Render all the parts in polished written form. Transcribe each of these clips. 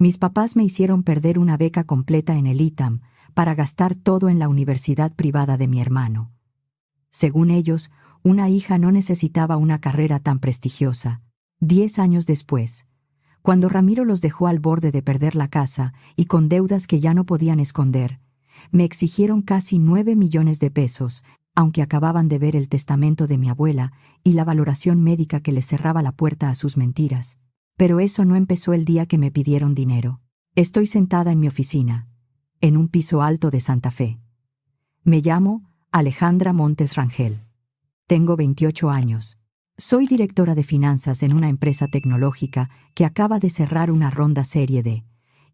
Mis papás me hicieron perder una beca completa en el ITAM para gastar todo en la universidad privada de mi hermano. Según ellos, una hija no necesitaba una carrera tan prestigiosa. 10 años después, cuando Ramiro los dejó al borde de perder la casa y con deudas que ya no podían esconder, me exigieron casi 9 millones de pesos, aunque acababan de ver el testamento de mi abuela y la valoración médica que les cerraba la puerta a sus mentiras. Pero eso no empezó el día que me pidieron dinero. Estoy sentada en mi oficina, en un piso alto de Santa Fe. Me llamo Alejandra Montes Rangel. Tengo 28 años. Soy directora de finanzas en una empresa tecnológica que acaba de cerrar una ronda Serie D,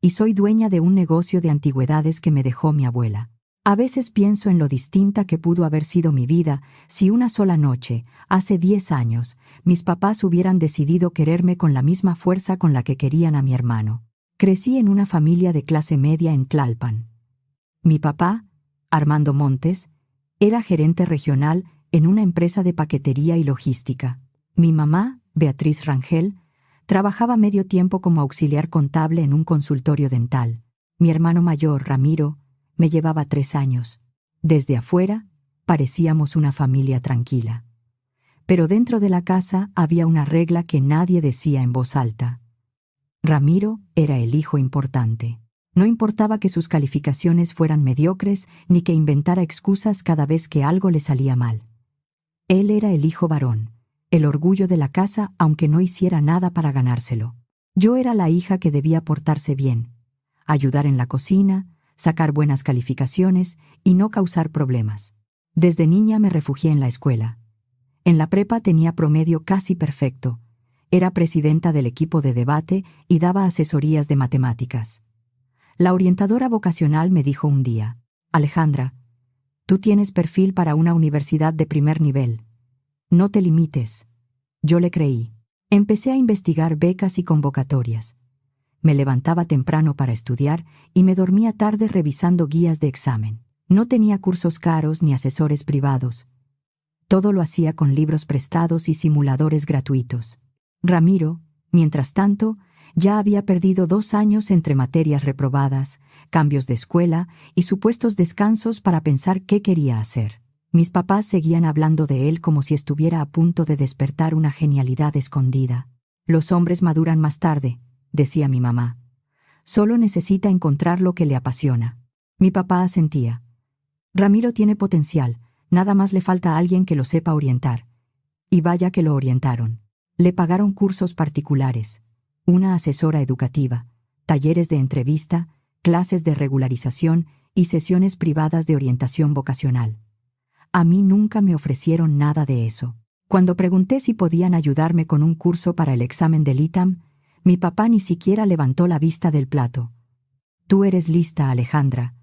y soy dueña de un negocio de antigüedades que me dejó mi abuela. A veces pienso en lo distinta que pudo haber sido mi vida si una sola noche, hace 10 años, mis papás hubieran decidido quererme con la misma fuerza con la que querían a mi hermano. Crecí en una familia de clase media en Tlalpan. Mi papá, Armando Montes, era gerente regional en una empresa de paquetería y logística. Mi mamá, Beatriz Rangel, trabajaba medio tiempo como auxiliar contable en un consultorio dental. Mi hermano mayor, Ramiro, me llevaba 3 años. Desde afuera, parecíamos una familia tranquila. Pero dentro de la casa había una regla que nadie decía en voz alta. Ramiro era el hijo importante. No importaba que sus calificaciones fueran mediocres ni que inventara excusas cada vez que algo le salía mal. Él era el hijo varón, el orgullo de la casa aunque no hiciera nada para ganárselo. Yo era la hija que debía portarse bien, ayudar en la cocina, sacar buenas calificaciones y no causar problemas. Desde niña me refugié en la escuela. En la prepa tenía promedio casi perfecto. Era presidenta del equipo de debate y daba asesorías de matemáticas. La orientadora vocacional me dijo un día: Alejandra, tú tienes perfil para una universidad de primer nivel. No te limites. Yo le creí. Empecé a investigar becas y convocatorias. Me levantaba temprano para estudiar y me dormía tarde revisando guías de examen. No tenía cursos caros ni asesores privados. Todo lo hacía con libros prestados y simuladores gratuitos. Ramiro, mientras tanto, ya había perdido 2 años entre materias reprobadas, cambios de escuela y supuestos descansos para pensar qué quería hacer. Mis papás seguían hablando de él como si estuviera a punto de despertar una genialidad escondida. Los hombres maduran más tarde, decía mi mamá. Solo necesita encontrar lo que le apasiona. Mi papá asentía. Ramiro tiene potencial, nada más le falta a alguien que lo sepa orientar. Y vaya que lo orientaron. Le pagaron cursos particulares, una asesora educativa, talleres de entrevista, clases de regularización y sesiones privadas de orientación vocacional. A mí nunca me ofrecieron nada de eso. Cuando pregunté si podían ayudarme con un curso para el examen del ITAM, mi papá ni siquiera levantó la vista del plato. Tú eres lista, Alejandra.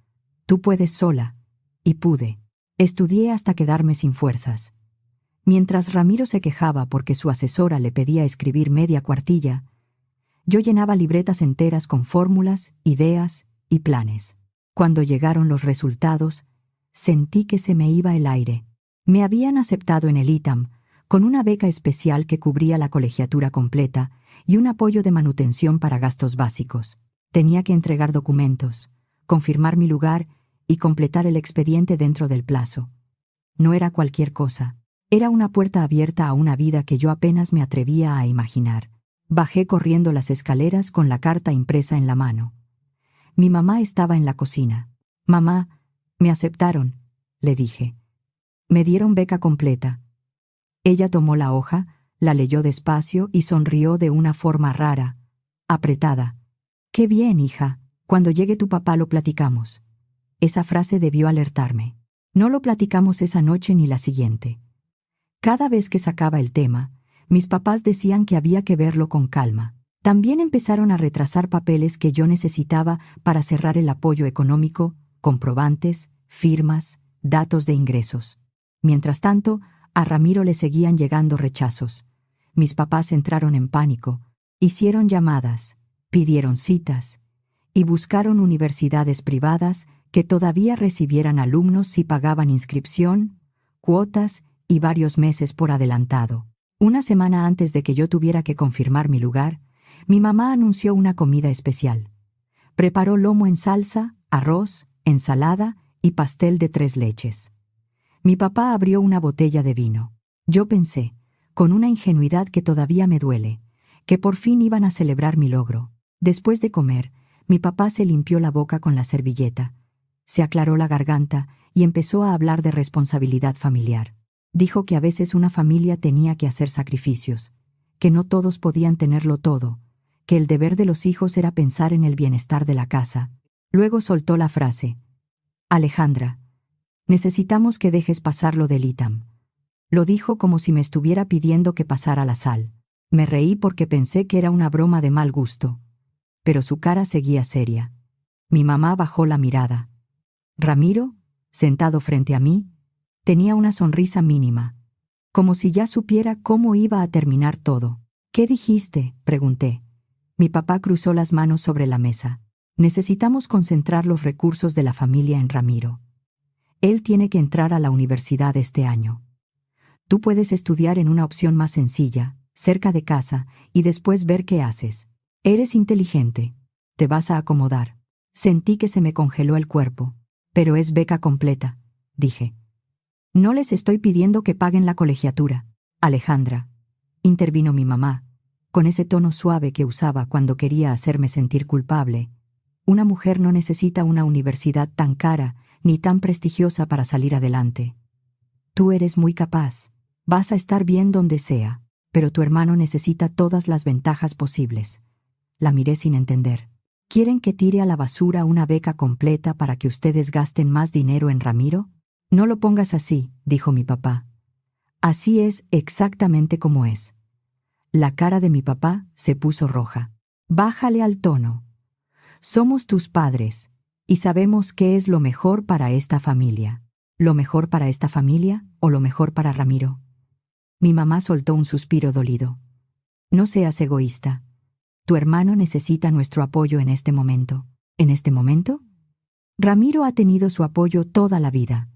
Tú puedes sola. Y pude. Estudié hasta quedarme sin fuerzas. Mientras Ramiro se quejaba porque su asesora le pedía escribir media cuartilla, yo llenaba libretas enteras con fórmulas, ideas y planes. Cuando llegaron los resultados, sentí que se me iba el aire. Me habían aceptado en el ITAM, con una beca especial que cubría la colegiatura completa y un apoyo de manutención para gastos básicos. Tenía que entregar documentos, confirmar mi lugar y completar el expediente dentro del plazo. No era cualquier cosa. Era una puerta abierta a una vida que yo apenas me atrevía a imaginar. Bajé corriendo las escaleras con la carta impresa en la mano. Mi mamá estaba en la cocina. «Mamá, me aceptaron», le dije. «Me dieron beca completa». Ella tomó la hoja, la leyó despacio y sonrió de una forma rara, apretada. «Qué bien, hija. Cuando llegue tu papá lo platicamos». Esa frase debió alertarme. No lo platicamos esa noche ni la siguiente. Cada vez que sacaba el tema, mis papás decían que había que verlo con calma. También empezaron a retrasar papeles que yo necesitaba para cerrar el apoyo económico, comprobantes, firmas, datos de ingresos. Mientras tanto, a Ramiro le seguían llegando rechazos. Mis papás entraron en pánico, hicieron llamadas, pidieron citas y buscaron universidades privadas que todavía recibieran alumnos si pagaban inscripción, cuotas y varios meses por adelantado. Una semana antes de que yo tuviera que confirmar mi lugar, mi mamá anunció una comida especial. Preparó lomo en salsa, arroz, ensalada y pastel de 3 leches. Mi papá abrió una botella de vino. Yo pensé, con una ingenuidad que todavía me duele, que por fin iban a celebrar mi logro. Después de comer, mi papá se limpió la boca con la servilleta, se aclaró la garganta y empezó a hablar de responsabilidad familiar. Dijo que a veces una familia tenía que hacer sacrificios, que no todos podían tenerlo todo, que el deber de los hijos era pensar en el bienestar de la casa. Luego soltó la frase: Alejandra, necesitamos que dejes pasar lo del ITAM. Lo dijo como si me estuviera pidiendo que pasara la sal. Me reí porque pensé que era una broma de mal gusto, pero su cara seguía seria. Mi mamá bajó la mirada. Ramiro, sentado frente a mí, tenía una sonrisa mínima, como si ya supiera cómo iba a terminar todo. ¿Qué dijiste?, pregunté. Mi papá cruzó las manos sobre la mesa. Necesitamos concentrar los recursos de la familia en Ramiro. Él tiene que entrar a la universidad este año. Tú puedes estudiar en una opción más sencilla, cerca de casa, y después ver qué haces. Eres inteligente. Te vas a acomodar. Sentí que se me congeló el cuerpo. Pero es beca completa, dije. No les estoy pidiendo que paguen la colegiatura, Alejandra, intervino mi mamá, con ese tono suave que usaba cuando quería hacerme sentir culpable. Una mujer no necesita una universidad tan cara ni tan prestigiosa para salir adelante. Tú eres muy capaz, vas a estar bien donde sea, pero tu hermano necesita todas las ventajas posibles. La miré sin entender. ¿Quieren que tire a la basura una beca completa para que ustedes gasten más dinero en Ramiro? No lo pongas así, dijo mi papá. Así es exactamente como es. La cara de mi papá se puso roja. Bájale al tono. Somos tus padres, y sabemos qué es lo mejor para esta familia. ¿Lo mejor para esta familia o lo mejor para Ramiro? Mi mamá soltó un suspiro dolido. No seas egoísta. Tu hermano necesita nuestro apoyo en este momento. ¿En este momento? Ramiro ha tenido su apoyo toda la vida.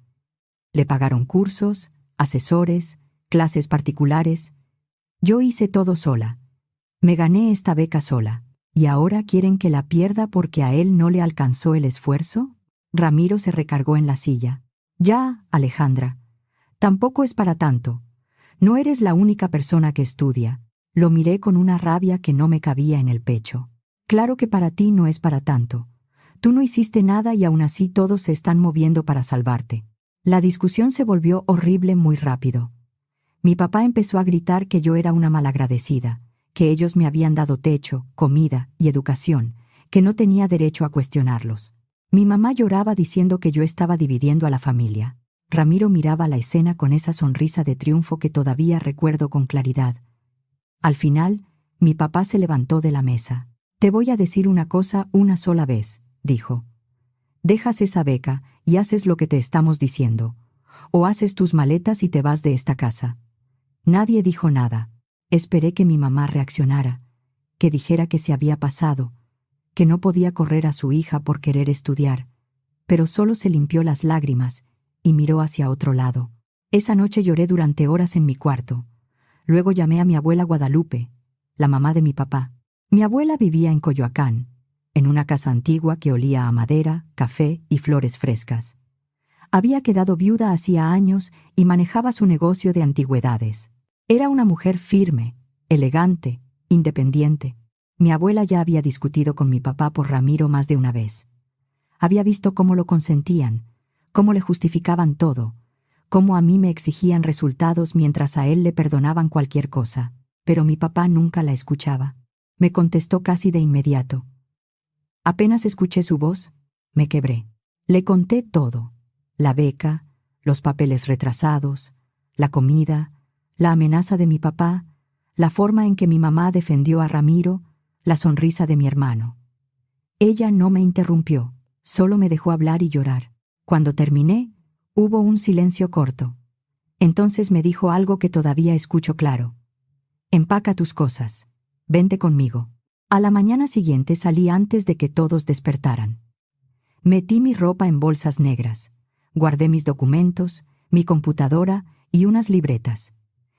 Le pagaron cursos, asesores, clases particulares. Yo hice todo sola. Me gané esta beca sola. ¿Y ahora quieren que la pierda porque a él no le alcanzó el esfuerzo? Ramiro se recargó en la silla. Ya, Alejandra. Tampoco es para tanto. No eres la única persona que estudia. Lo miré con una rabia que no me cabía en el pecho. Claro que para ti no es para tanto. Tú no hiciste nada y aún así todos se están moviendo para salvarte. La discusión se volvió horrible muy rápido. Mi papá empezó a gritar que yo era una malagradecida, que ellos me habían dado techo, comida y educación, que no tenía derecho a cuestionarlos. Mi mamá lloraba diciendo que yo estaba dividiendo a la familia. Ramiro miraba la escena con esa sonrisa de triunfo que todavía recuerdo con claridad. Al final, mi papá se levantó de la mesa. Te voy a decir una cosa una sola vez, dijo. Dejas esa beca y haces lo que te estamos diciendo. O haces tus maletas y te vas de esta casa. Nadie dijo nada. Esperé que mi mamá reaccionara, que dijera que se había pasado, que no podía correr a su hija por querer estudiar, pero solo se limpió las lágrimas y miró hacia otro lado. Esa noche lloré durante horas en mi cuarto. Luego llamé a mi abuela Guadalupe, la mamá de mi papá. Mi abuela vivía en Coyoacán, en una casa antigua que olía a madera, café y flores frescas. Había quedado viuda hacía años y manejaba su negocio de antigüedades. Era una mujer firme, elegante, independiente. Mi abuela ya había discutido con mi papá por Ramiro más de una vez. Había visto cómo lo consentían, cómo le justificaban todo, cómo a mí me exigían resultados mientras a él le perdonaban cualquier cosa, pero mi papá nunca la escuchaba. Me contestó casi de inmediato. Apenas escuché su voz, me quebré. Le conté todo: la beca, los papeles retrasados, la comida, la amenaza de mi papá, la forma en que mi mamá defendió a Ramiro, la sonrisa de mi hermano. Ella no me interrumpió, solo me dejó hablar y llorar. Cuando terminé, hubo un silencio corto. Entonces me dijo algo que todavía escucho claro. Empaca tus cosas. Vente conmigo. A la mañana siguiente salí antes de que todos despertaran. Metí mi ropa en bolsas negras. Guardé mis documentos, mi computadora y unas libretas.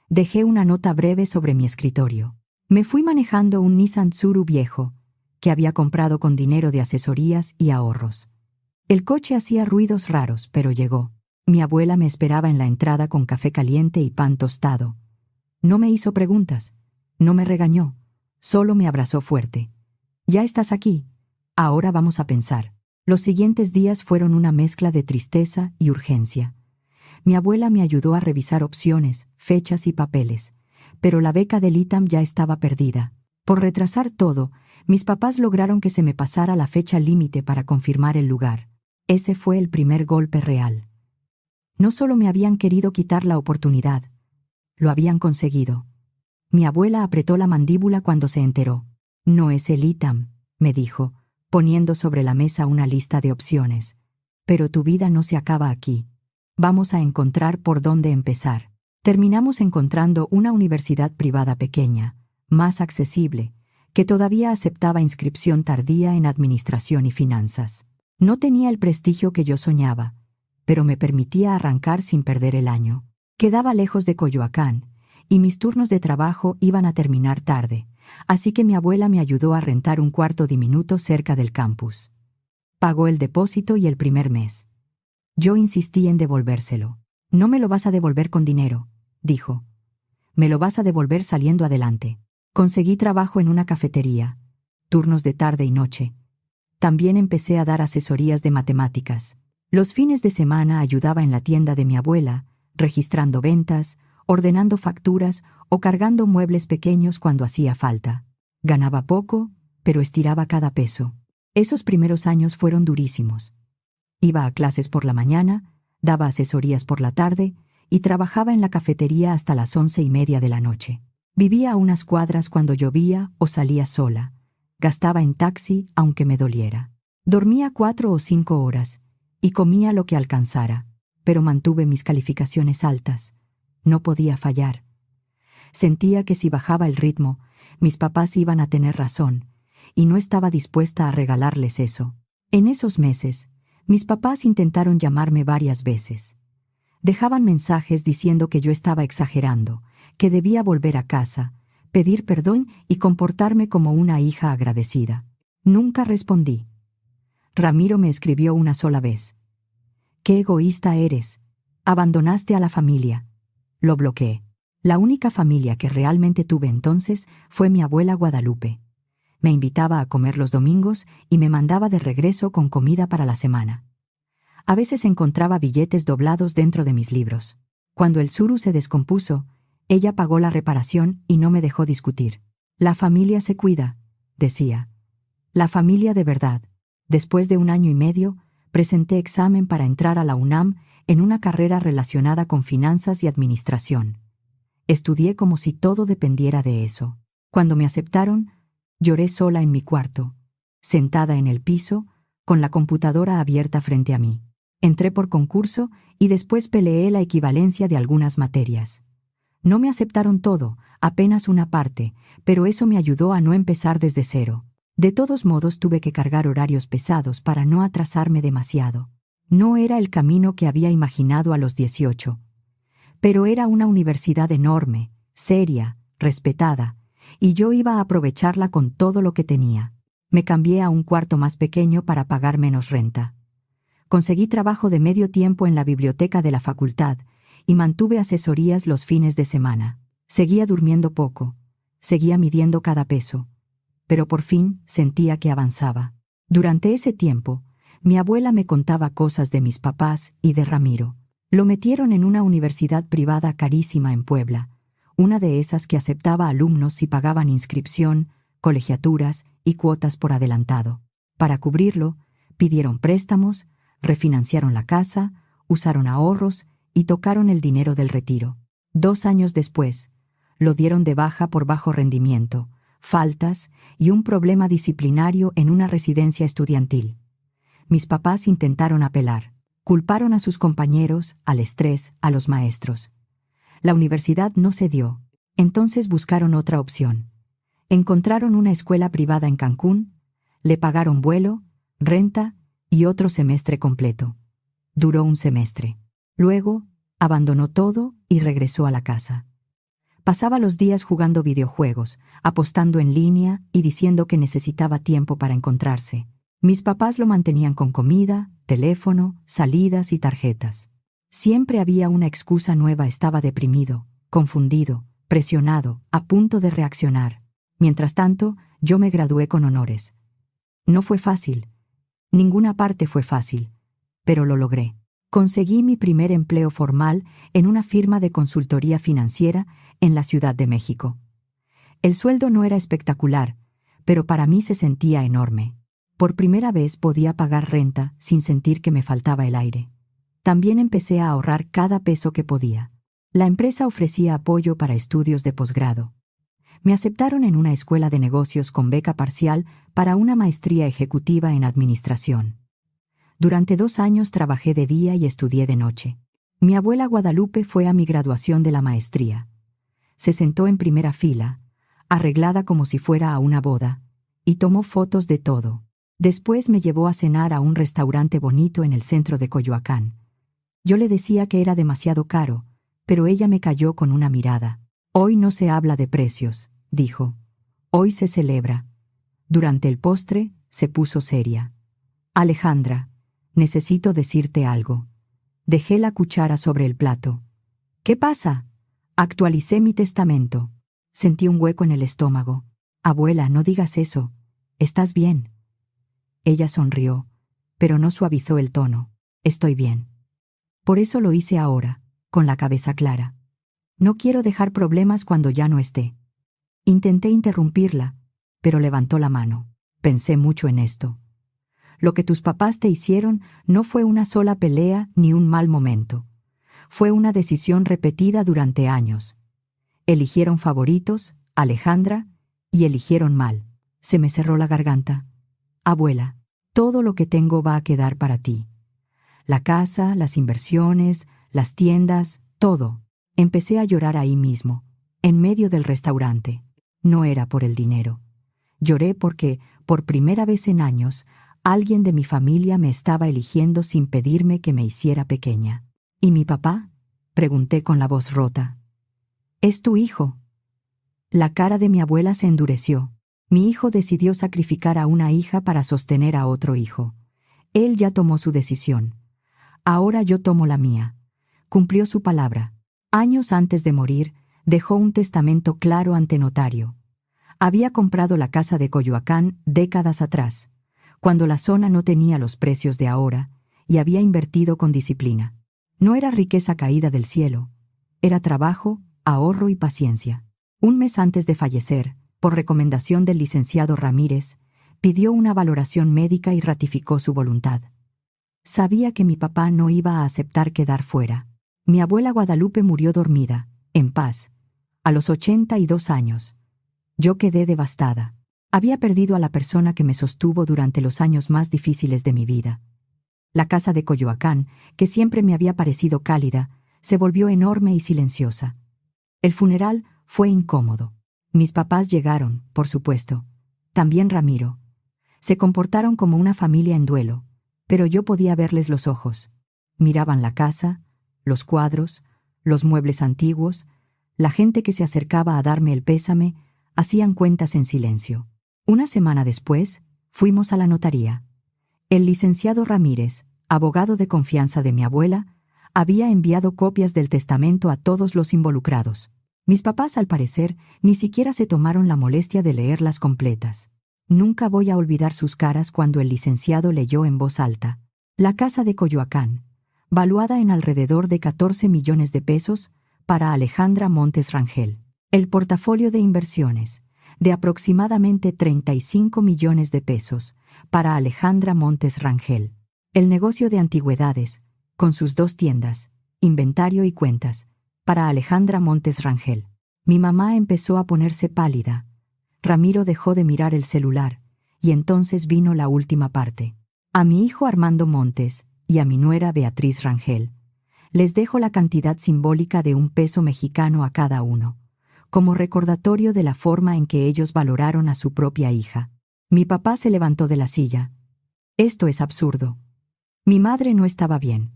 Dejé una nota breve sobre mi escritorio. Me fui manejando un Nissan Tsuru viejo, que había comprado con dinero de asesorías y ahorros. El coche hacía ruidos raros, pero llegó. Mi abuela me esperaba en la entrada con café caliente y pan tostado. No me hizo preguntas, no me regañó, solo me abrazó fuerte. «Ya estás aquí, ahora vamos a pensar». Los siguientes días fueron una mezcla de tristeza y urgencia. Mi abuela me ayudó a revisar opciones, fechas y papeles, pero la beca del ITAM ya estaba perdida. Por retrasar todo, mis papás lograron que se me pasara la fecha límite para confirmar el lugar. Ese fue el primer golpe real. No solo me habían querido quitar la oportunidad, lo habían conseguido. Mi abuela apretó la mandíbula cuando se enteró. «No es el ITAM», me dijo, poniendo sobre la mesa una lista de opciones. «Pero tu vida no se acaba aquí. Vamos a encontrar por dónde empezar». Terminamos encontrando una universidad privada pequeña, más accesible, que todavía aceptaba inscripción tardía en administración y finanzas. No tenía el prestigio que yo soñaba, pero me permitía arrancar sin perder el año. Quedaba lejos de Coyoacán, y mis turnos de trabajo iban a terminar tarde, así que mi abuela me ayudó a rentar un cuarto diminuto cerca del campus. Pagó el depósito y el primer mes. Yo insistí en devolvérselo. «No me lo vas a devolver con dinero», dijo. «Me lo vas a devolver saliendo adelante». Conseguí trabajo en una cafetería, turnos de tarde y noche. También empecé a dar asesorías de matemáticas. Los fines de semana ayudaba en la tienda de mi abuela, registrando ventas, ordenando facturas o cargando muebles pequeños cuando hacía falta. Ganaba poco, pero estiraba cada peso. Esos primeros años fueron durísimos. Iba a clases por la mañana, daba asesorías por la tarde y trabajaba en la cafetería hasta las 11:30 de la noche. Vivía a unas cuadras cuando llovía o salía sola. Gastaba en taxi aunque me doliera. Dormía 4 o 5 horas y comía lo que alcanzara, pero mantuve mis calificaciones altas. No podía fallar. Sentía que si bajaba el ritmo, mis papás iban a tener razón, y no estaba dispuesta a regalarles eso. En esos meses, mis papás intentaron llamarme varias veces. Dejaban mensajes diciendo que yo estaba exagerando, que debía volver a casa, pedir perdón y comportarme como una hija agradecida. Nunca respondí. Ramiro me escribió una sola vez. «Qué egoísta eres. Abandonaste a la familia». Lo bloqueé. La única familia que realmente tuve entonces fue mi abuela Guadalupe. Me invitaba a comer los domingos y me mandaba de regreso con comida para la semana. A veces encontraba billetes doblados dentro de mis libros. Cuando el Tsuru se descompuso, ella pagó la reparación y no me dejó discutir. «La familia se cuida», decía. La familia de verdad. Después de 1 año y medio, presenté examen para entrar a la UNAM en una carrera relacionada con finanzas y administración. Estudié como si todo dependiera de eso. Cuando me aceptaron, lloré sola en mi cuarto, sentada en el piso, con la computadora abierta frente a mí. Entré por concurso y después peleé la equivalencia de algunas materias. No me aceptaron todo, apenas una parte, pero eso me ayudó a no empezar desde cero. De todos modos tuve que cargar horarios pesados para no atrasarme demasiado. No era el camino que había imaginado a los 18. Pero era una universidad enorme, seria, respetada, y yo iba a aprovecharla con todo lo que tenía. Me cambié a un cuarto más pequeño para pagar menos renta. Conseguí trabajo de medio tiempo en la biblioteca de la facultad y mantuve asesorías los fines de semana. Seguía durmiendo poco, seguía midiendo cada peso, pero por fin sentía que avanzaba. Durante ese tiempo, mi abuela me contaba cosas de mis papás y de Ramiro. Lo metieron en una universidad privada carísima en Puebla, una de esas que aceptaba alumnos si pagaban inscripción, colegiaturas y cuotas por adelantado. Para cubrirlo, pidieron préstamos, refinanciaron la casa, usaron ahorros y tocaron el dinero del retiro. 2 años después, lo dieron de baja por bajo rendimiento, faltas y un problema disciplinario en una residencia estudiantil. Mis papás intentaron apelar. Culparon a sus compañeros, al estrés, a los maestros. La universidad no cedió. Entonces buscaron otra opción. Encontraron una escuela privada en Cancún, le pagaron vuelo, renta y otro semestre completo. Duró un semestre. Luego, abandonó todo y regresó a la casa. Pasaba los días jugando videojuegos, apostando en línea y diciendo que necesitaba tiempo para encontrarse. Mis papás lo mantenían con comida, teléfono, salidas y tarjetas. Siempre había una excusa nueva. Estaba deprimido, confundido, presionado, a punto de reaccionar. Mientras tanto, yo me gradué con honores. No fue fácil. Ninguna parte fue fácil. Pero lo logré. Conseguí mi primer empleo formal en una firma de consultoría financiera en la Ciudad de México. El sueldo no era espectacular, pero para mí se sentía enorme. Por primera vez podía pagar renta sin sentir que me faltaba el aire. También empecé a ahorrar cada peso que podía. La empresa ofrecía apoyo para estudios de posgrado. Me aceptaron en una escuela de negocios con beca parcial para una maestría ejecutiva en administración. Durante 2 años trabajé de día y estudié de noche. Mi abuela Guadalupe fue a mi graduación de la maestría. Se sentó en primera fila, arreglada como si fuera a una boda, y tomó fotos de todo. Después me llevó a cenar a un restaurante bonito en el centro de Coyoacán. Yo le decía que era demasiado caro, pero ella me calló con una mirada. «Hoy no se habla de precios», dijo. «Hoy se celebra». Durante el postre, se puso seria. «Alejandra, necesito decirte algo». Dejé la cuchara sobre el plato. «¿Qué pasa?» Actualicé mi testamento. Sentí un hueco en el estómago. «Abuela, no digas eso. ¿Estás bien?» Ella sonrió, pero no suavizó el tono. «Estoy bien. Por eso lo hice ahora, con la cabeza clara. No quiero dejar problemas cuando ya no esté». Intenté interrumpirla, pero levantó la mano. «Pensé mucho en esto. Lo que tus papás te hicieron no fue una sola pelea ni un mal momento. Fue una decisión repetida durante años. Eligieron favoritos, Alejandra, y eligieron mal». Se me cerró la garganta. «Abuela, todo lo que tengo va a quedar para ti. La casa, las inversiones, las tiendas, todo». Empecé a llorar ahí mismo, en medio del restaurante. No era por el dinero. Lloré porque, por primera vez en años, alguien de mi familia me estaba eligiendo sin pedirme que me hiciera pequeña. «¿Y mi papá?», pregunté con la voz rota. «Es tu hijo». La cara de mi abuela se endureció. Mi hijo decidió sacrificar a una hija para sostener a otro hijo. Él ya tomó su decisión. Ahora yo tomo la mía. Cumplió su palabra. Años antes de morir, dejó un testamento claro ante notario. Había comprado la casa de Coyoacán décadas atrás, cuando la zona no tenía los precios de ahora, y había invertido con disciplina. No era riqueza caída del cielo, era trabajo, ahorro y paciencia. Un mes antes de fallecer, por recomendación del licenciado Ramírez, pidió una valoración médica y ratificó su voluntad. Sabía que mi papá no iba a aceptar quedar fuera. Mi abuela Guadalupe murió dormida, en paz, a los 82 años. Yo quedé devastada. Había perdido a la persona que me sostuvo durante los años más difíciles de mi vida. La casa de Coyoacán, que siempre me había parecido cálida, se volvió enorme y silenciosa. El funeral fue incómodo. Mis papás llegaron, por supuesto. También Ramiro. Se comportaron como una familia en duelo, pero yo podía verles los ojos. Miraban la casa, los cuadros, los muebles antiguos, la gente que se acercaba a darme el pésame, hacían cuentas en silencio. Una semana después, fuimos a la notaría. El licenciado Ramírez, abogado de confianza de mi abuela, había enviado copias del testamento a todos los involucrados. Mis papás, al parecer, ni siquiera se tomaron la molestia de leerlas completas. Nunca voy a olvidar sus caras cuando el licenciado leyó en voz alta: «La casa de Coyoacán, valuada en alrededor de 14 millones de pesos, para Alejandra Montes Rangel. El portafolio de inversiones, de aproximadamente 35 millones de pesos, para Alejandra Montes Rangel. El negocio de antigüedades, con sus 2 tiendas, inventario y cuentas, para Alejandra Montes Rangel». Mi mamá empezó a ponerse pálida. Ramiro dejó de mirar el celular, y entonces vino la última parte. «A mi hijo Armando Montes y a mi nuera Beatriz Rangel les dejo la cantidad simbólica de $1 mexicano a cada uno, como recordatorio de la forma en que ellos valoraron a su propia hija». Mi papá se levantó de la silla. «Esto es absurdo». Mi madre no estaba bien.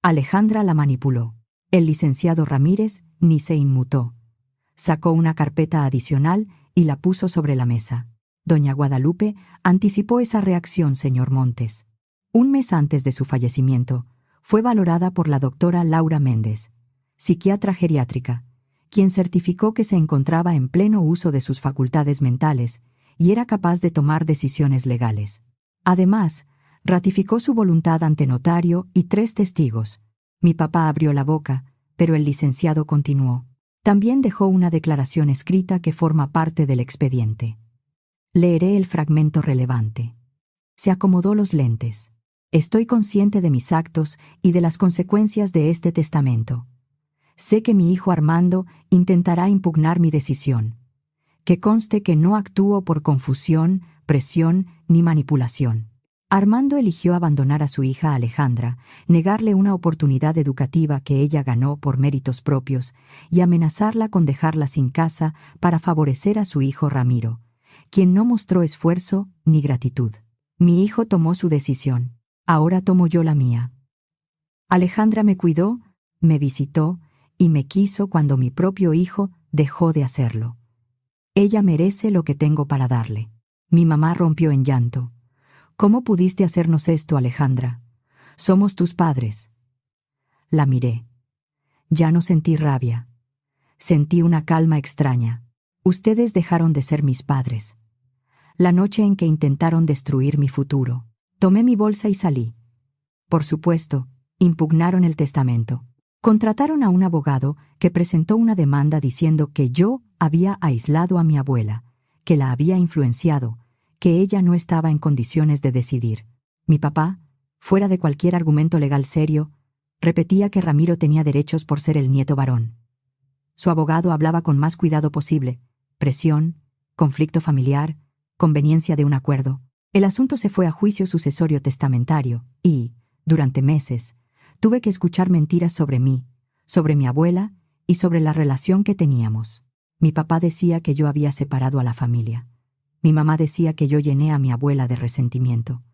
Alejandra la manipuló. El licenciado Ramírez ni se inmutó. Sacó una carpeta adicional y la puso sobre la mesa. Doña Guadalupe anticipó esa reacción, señor Montes. Un mes antes de su fallecimiento, fue valorada por la doctora Laura Méndez, psiquiatra geriátrica, quien certificó que se encontraba en pleno uso de sus facultades mentales y era capaz de tomar decisiones legales. Además, ratificó su voluntad ante notario y 3 testigos. Mi papá abrió la boca, pero el licenciado continuó. También dejó una declaración escrita que forma parte del expediente. Leeré el fragmento relevante. Se acomodó los lentes. Estoy consciente de mis actos y de las consecuencias de este testamento. Sé que mi hijo Armando intentará impugnar mi decisión. Que conste que no actúo por confusión, presión ni manipulación. Armando eligió abandonar a su hija Alejandra, negarle una oportunidad educativa que ella ganó por méritos propios y amenazarla con dejarla sin casa para favorecer a su hijo Ramiro, quien no mostró esfuerzo ni gratitud. Mi hijo tomó su decisión. Ahora tomo yo la mía. Alejandra me cuidó, me visitó y me quiso cuando mi propio hijo dejó de hacerlo. Ella merece lo que tengo para darle. Mi mamá rompió en llanto. ¿Cómo pudiste hacernos esto, Alejandra? Somos tus padres. La miré. Ya no sentí rabia. Sentí una calma extraña. Ustedes dejaron de ser mis padres. La noche en que intentaron destruir mi futuro, tomé mi bolsa y salí. Por supuesto, impugnaron el testamento. Contrataron a un abogado que presentó una demanda diciendo que yo había aislado a mi abuela, que la había influenciado, que ella no estaba en condiciones de decidir. Mi papá, fuera de cualquier argumento legal serio, repetía que Ramiro tenía derechos por ser el nieto varón. Su abogado hablaba con más cuidado posible: presión, conflicto familiar, conveniencia de un acuerdo. El asunto se fue a juicio sucesorio testamentario y, durante meses, tuve que escuchar mentiras sobre mí, sobre mi abuela y sobre la relación que teníamos. Mi papá decía que yo había separado a la familia. Mi mamá decía que yo llené a mi abuela de resentimiento.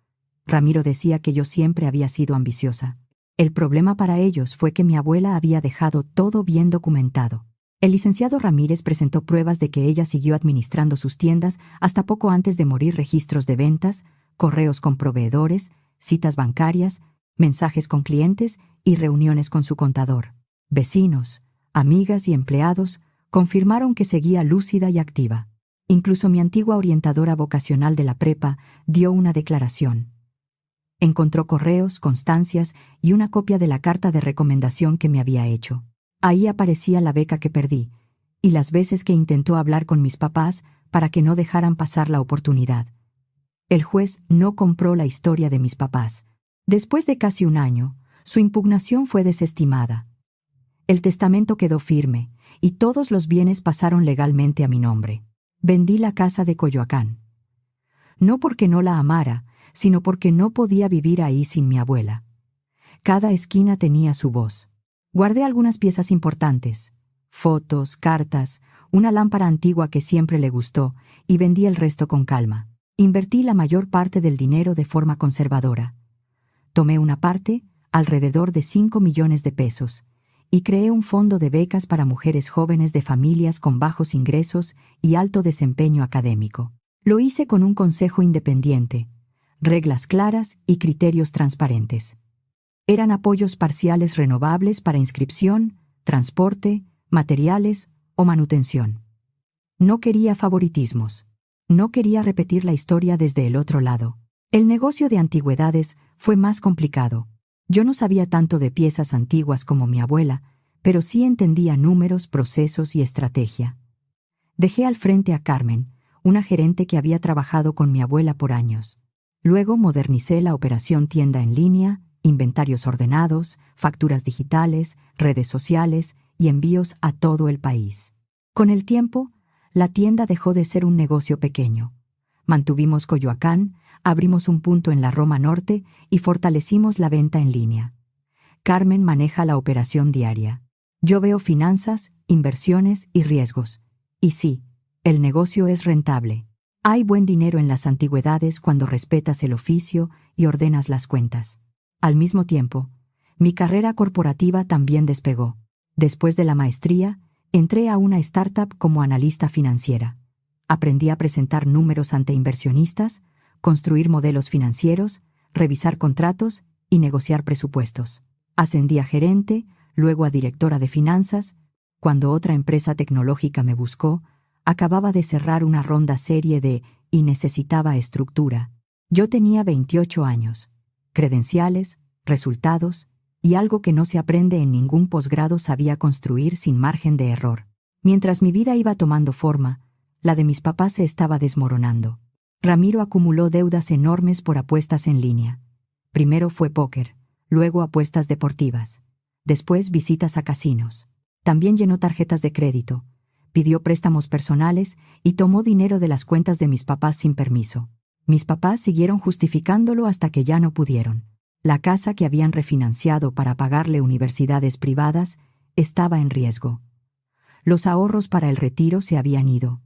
Ramiro decía que yo siempre había sido ambiciosa. El problema para ellos fue que mi abuela había dejado todo bien documentado. El licenciado Ramírez presentó pruebas de que ella siguió administrando sus tiendas hasta poco antes de morir: registros de ventas, correos con proveedores, citas bancarias, mensajes con clientes y reuniones con su contador. Vecinos, amigas y empleados confirmaron que seguía lúcida y activa. Incluso mi antigua orientadora vocacional de la prepa dio una declaración. Encontró correos, constancias y una copia de la carta de recomendación que me había hecho. Ahí aparecía la beca que perdí y las veces que intentó hablar con mis papás para que no dejaran pasar la oportunidad. El juez no compró la historia de mis papás. Después de casi un año, su impugnación fue desestimada. El testamento quedó firme y todos los bienes pasaron legalmente a mi nombre. Vendí la casa de Coyoacán. No porque no la amara, sino porque no podía vivir ahí sin mi abuela. Cada esquina tenía su voz. Guardé algunas piezas importantes: fotos, cartas, una lámpara antigua que siempre le gustó, y vendí el resto con calma. Invertí la mayor parte del dinero de forma conservadora. Tomé una parte, alrededor de 5 millones de pesos, y creé un fondo de becas para mujeres jóvenes de familias con bajos ingresos y alto desempeño académico. Lo hice con un consejo independiente, reglas claras y criterios transparentes. Eran apoyos parciales renovables para inscripción, transporte, materiales o manutención. No quería favoritismos. No quería repetir la historia desde el otro lado. El negocio de antigüedades fue más complicado. Yo no sabía tanto de piezas antiguas como mi abuela, pero sí entendía números, procesos y estrategia. Dejé al frente a Carmen, una gerente que había trabajado con mi abuela por años. Luego modernicé la operación tienda en línea, inventarios ordenados, facturas digitales, redes sociales y envíos a todo el país. Con el tiempo, la tienda dejó de ser un negocio pequeño. Mantuvimos Coyoacán, abrimos un punto en la Roma Norte y fortalecimos la venta en línea. Carmen maneja la operación diaria. Yo veo finanzas, inversiones y riesgos. Y sí, el negocio es rentable. Hay buen dinero en las antigüedades cuando respetas el oficio y ordenas las cuentas. Al mismo tiempo, mi carrera corporativa también despegó. Después de la maestría, Entré a una startup como analista financiera. Aprendí a presentar números ante inversionistas, construir modelos financieros, revisar contratos y negociar presupuestos. Ascendí a gerente, luego a directora de finanzas. Cuando otra empresa tecnológica me buscó, acababa de cerrar una ronda serie de y necesitaba estructura. Yo tenía 28 años, credenciales, resultados y algo que no se aprende en ningún posgrado sabía construir sin margen de error. Mientras mi vida iba tomando forma, la de mis papás se estaba desmoronando. Ramiro acumuló deudas enormes por apuestas en línea. Primero fue póker, luego apuestas deportivas, después visitas a casinos. También llenó tarjetas de crédito, pidió préstamos personales y tomó dinero de las cuentas de mis papás sin permiso. Mis papás siguieron justificándolo hasta que ya no pudieron. La casa que habían refinanciado para pagarle universidades privadas estaba en riesgo. Los ahorros para el retiro se habían ido.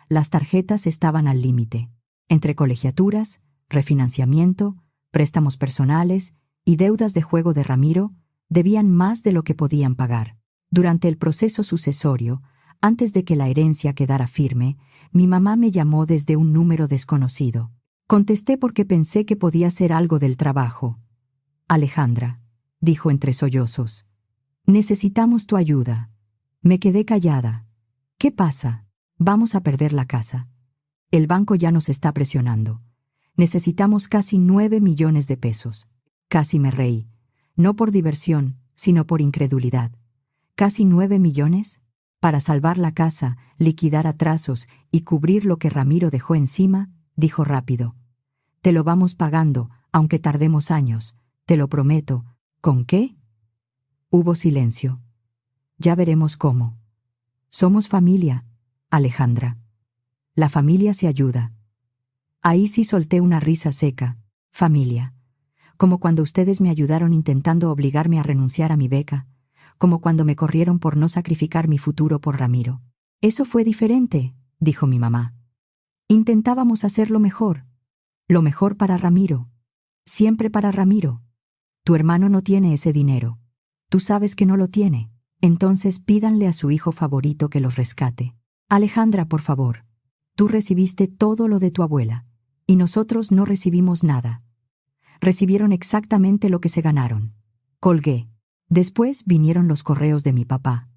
Las tarjetas estaban al límite. Entre colegiaturas, refinanciamiento, préstamos personales y deudas de juego de Ramiro, debían más de lo que podían pagar. Durante el proceso sucesorio, antes de que la herencia quedara firme, mi mamá me llamó desde un número desconocido. Contesté porque pensé que podía ser algo del trabajo. Alejandra, dijo entre sollozos, necesitamos tu ayuda. Me quedé callada. ¿Qué pasa? Vamos a perder la casa. El banco ya nos está presionando. Necesitamos casi 9 millones de pesos. Casi me reí. No por diversión, sino por incredulidad. ¿Casi 9 millones? Para salvar la casa, liquidar atrasos y cubrir lo que Ramiro dejó encima, dijo rápido. Te lo vamos pagando, aunque tardemos años, te lo prometo. ¿Con qué? Hubo silencio. Ya veremos cómo. Somos familia, Alejandra. La familia se ayuda. Ahí sí solté una risa seca. Familia. Como cuando ustedes me ayudaron intentando obligarme a renunciar a mi beca, como cuando me corrieron por no sacrificar mi futuro por Ramiro. Eso fue diferente, dijo mi mamá. Intentábamos hacerlo mejor. Lo mejor para Ramiro. Siempre para Ramiro. Tu hermano no tiene ese dinero. Tú sabes que no lo tiene. Entonces pídanle a su hijo favorito que los rescate. Alejandra, por favor. Tú recibiste todo lo de tu abuela, y nosotros no recibimos nada. Recibieron exactamente lo que se ganaron. Colgué. Después vinieron los correos de mi papá.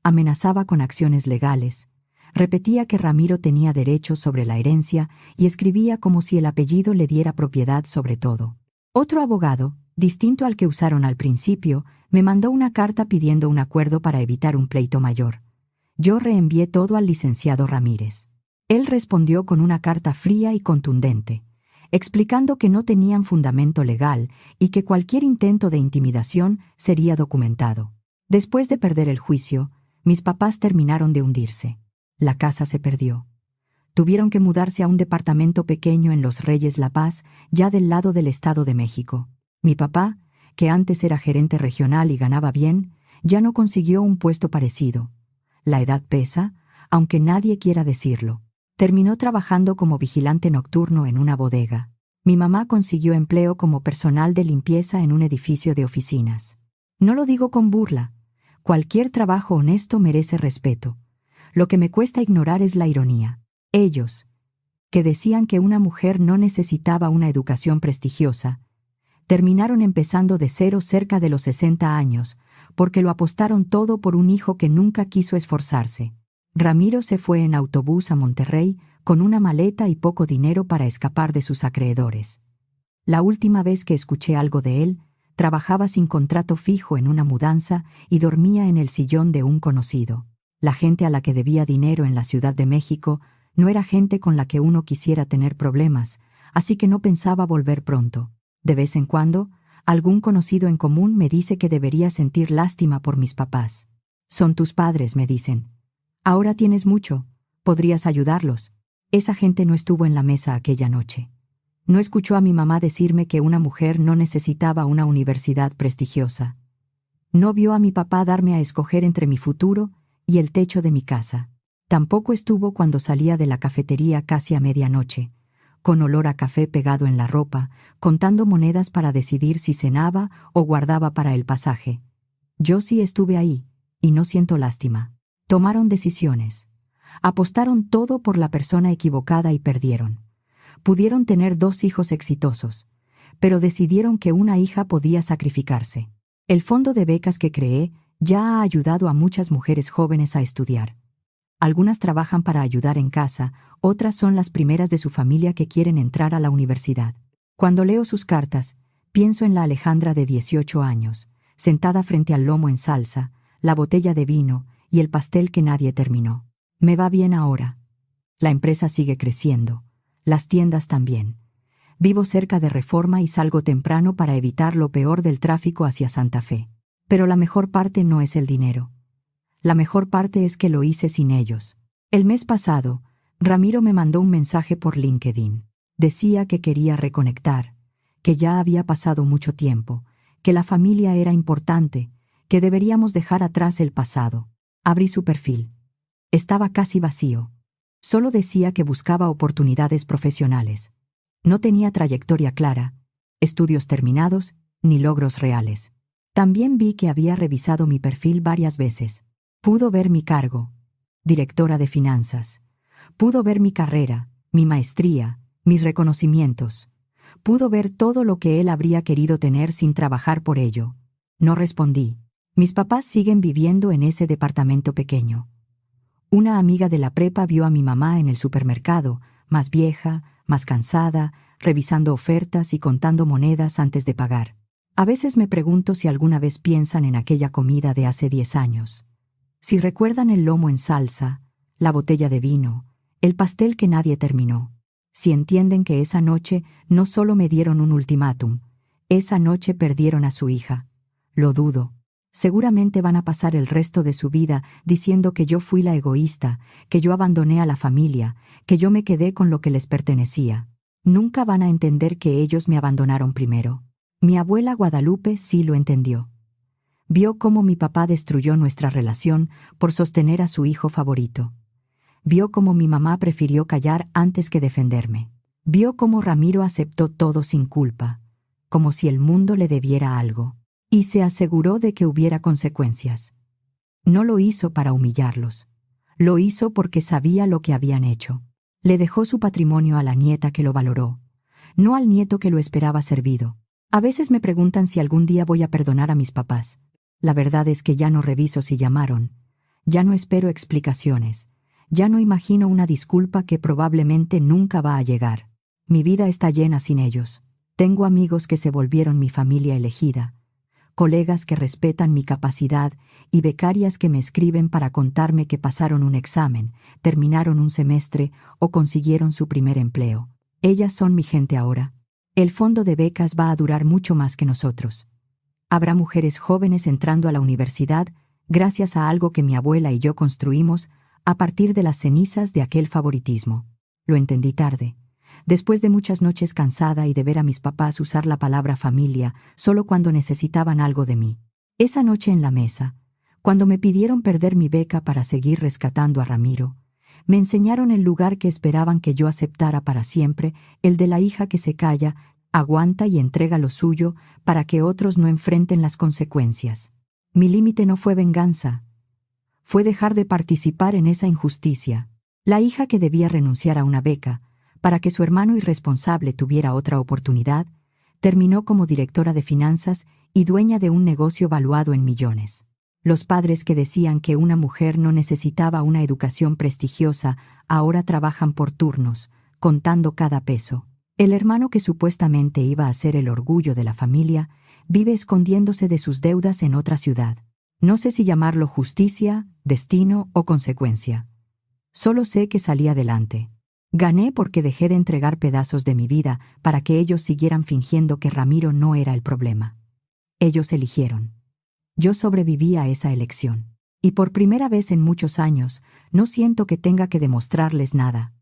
Amenazaba con acciones legales. Repetía que Ramiro tenía derechos sobre la herencia y escribía como si el apellido le diera propiedad sobre todo. Otro abogado, distinto al que usaron al principio, me mandó una carta pidiendo un acuerdo para evitar un pleito mayor. Yo reenvié todo al licenciado Ramírez. Él respondió con una carta fría y contundente, explicando que no tenían fundamento legal y que cualquier intento de intimidación sería documentado. Después de perder el juicio, mis papás terminaron de hundirse. La casa se perdió. Tuvieron que mudarse a un departamento pequeño en Los Reyes La Paz, ya del lado del Estado de México. Mi papá, que antes era gerente regional y ganaba bien, ya no consiguió un puesto parecido. La edad pesa, aunque nadie quiera decirlo. Terminó trabajando como vigilante nocturno en una bodega. Mi mamá consiguió empleo como personal de limpieza en un edificio de oficinas. No lo digo con burla. Cualquier trabajo honesto merece respeto. Lo que me cuesta ignorar es la ironía. Ellos, que decían que una mujer no necesitaba una educación prestigiosa, terminaron empezando de cero cerca de los 60 años, porque lo apostaron todo por un hijo que nunca quiso esforzarse. Ramiro se fue en autobús a Monterrey con una maleta y poco dinero para escapar de sus acreedores. La última vez que escuché algo de él, trabajaba sin contrato fijo en una mudanza y dormía en el sillón de un conocido. La gente a la que debía dinero en la Ciudad de México no era gente con la que uno quisiera tener problemas, así que no pensaba volver pronto. De vez en cuando, algún conocido en común me dice que debería sentir lástima por mis papás. Son tus padres, me dicen. Ahora tienes mucho, podrías ayudarlos. Esa gente no estuvo en la mesa aquella noche. No escuchó a mi mamá decirme que una mujer no necesitaba una universidad prestigiosa. No vio a mi papá darme a escoger entre mi futuro y el techo de mi casa. Tampoco estuvo cuando salía de la cafetería casi a medianoche, con olor a café pegado en la ropa, contando monedas para decidir si cenaba o guardaba para el pasaje. Yo sí estuve ahí, y no siento lástima. Tomaron decisiones. Apostaron todo por la persona equivocada y perdieron. Pudieron tener 2 hijos exitosos, pero decidieron que una hija podía sacrificarse. El fondo de becas que creé ya ha ayudado a muchas mujeres jóvenes a estudiar. Algunas trabajan para ayudar en casa, otras son las primeras de su familia que quieren entrar a la universidad. Cuando leo sus cartas, pienso en la Alejandra de 18 años, sentada frente al lomo en salsa, la botella de vino y el pastel que nadie terminó. Me va bien ahora. La empresa sigue creciendo. Las tiendas también. Vivo cerca de Reforma y salgo temprano para evitar lo peor del tráfico hacia Santa Fe. Pero la mejor parte no es el dinero. La mejor parte es que lo hice sin ellos. El mes pasado, Ramiro me mandó un mensaje por LinkedIn. Decía que quería reconectar, que ya había pasado mucho tiempo, que la familia era importante, que deberíamos dejar atrás el pasado. Abrí su perfil. Estaba casi vacío. Solo decía que buscaba oportunidades profesionales. No tenía trayectoria clara, estudios terminados, ni logros reales. También vi que había revisado mi perfil varias veces. Pudo ver mi cargo, directora de finanzas. Pudo ver mi carrera, mi maestría, mis reconocimientos. Pudo ver todo lo que él habría querido tener sin trabajar por ello. No respondí. Mis papás siguen viviendo en ese departamento pequeño. Una amiga de la prepa vio a mi mamá en el supermercado, más vieja, más cansada, revisando ofertas y contando monedas antes de pagar. A veces me pregunto si alguna vez piensan en aquella comida de hace 10 años. Si recuerdan el lomo en salsa, la botella de vino, el pastel que nadie terminó. Si entienden que esa noche no solo me dieron un ultimátum, esa noche perdieron a su hija. Lo dudo. Seguramente van a pasar el resto de su vida diciendo que yo fui la egoísta, que yo abandoné a la familia, que yo me quedé con lo que les pertenecía. Nunca van a entender que ellos me abandonaron primero. Mi abuela Guadalupe sí lo entendió. Vio cómo mi papá destruyó nuestra relación por sostener a su hijo favorito. Vio cómo mi mamá prefirió callar antes que defenderme. Vio cómo Ramiro aceptó todo sin culpa, como si el mundo le debiera algo, y se aseguró de que hubiera consecuencias. No lo hizo para humillarlos. Lo hizo porque sabía lo que habían hecho. Le dejó su patrimonio a la nieta que lo valoró, no al nieto que lo esperaba servido. A veces me preguntan si algún día voy a perdonar a mis papás. La verdad es que ya no reviso si llamaron. Ya no espero explicaciones. Ya no imagino una disculpa que probablemente nunca va a llegar. Mi vida está llena sin ellos. Tengo amigos que se volvieron mi familia elegida, colegas que respetan mi capacidad y becarias que me escriben para contarme que pasaron un examen, terminaron un semestre o consiguieron su primer empleo. Ellas son mi gente ahora. El fondo de becas va a durar mucho más que nosotros. Habrá mujeres jóvenes entrando a la universidad gracias a algo que mi abuela y yo construimos a partir de las cenizas de aquel favoritismo. Lo entendí tarde, después de muchas noches cansada y de ver a mis papás usar la palabra familia solo cuando necesitaban algo de mí. Esa noche en la mesa, cuando me pidieron perder mi beca para seguir rescatando a Ramiro, me enseñaron el lugar que esperaban que yo aceptara para siempre, el de la hija que se calla, aguanta y entrega lo suyo para que otros no enfrenten las consecuencias. Mi límite no fue venganza. Fue dejar de participar en esa injusticia. La hija que debía renunciar a una beca para que su hermano irresponsable tuviera otra oportunidad, terminó como directora de finanzas y dueña de un negocio valuado en millones. Los padres que decían que una mujer no necesitaba una educación prestigiosa ahora trabajan por turnos, contando cada peso. El hermano que supuestamente iba a ser el orgullo de la familia vive escondiéndose de sus deudas en otra ciudad. No sé si llamarlo justicia, destino o consecuencia. Solo sé que salí adelante. Gané porque dejé de entregar pedazos de mi vida para que ellos siguieran fingiendo que Ramiro no era el problema. Ellos eligieron. Yo sobreviví a esa elección. Y por primera vez en muchos años, no siento que tenga que demostrarles nada.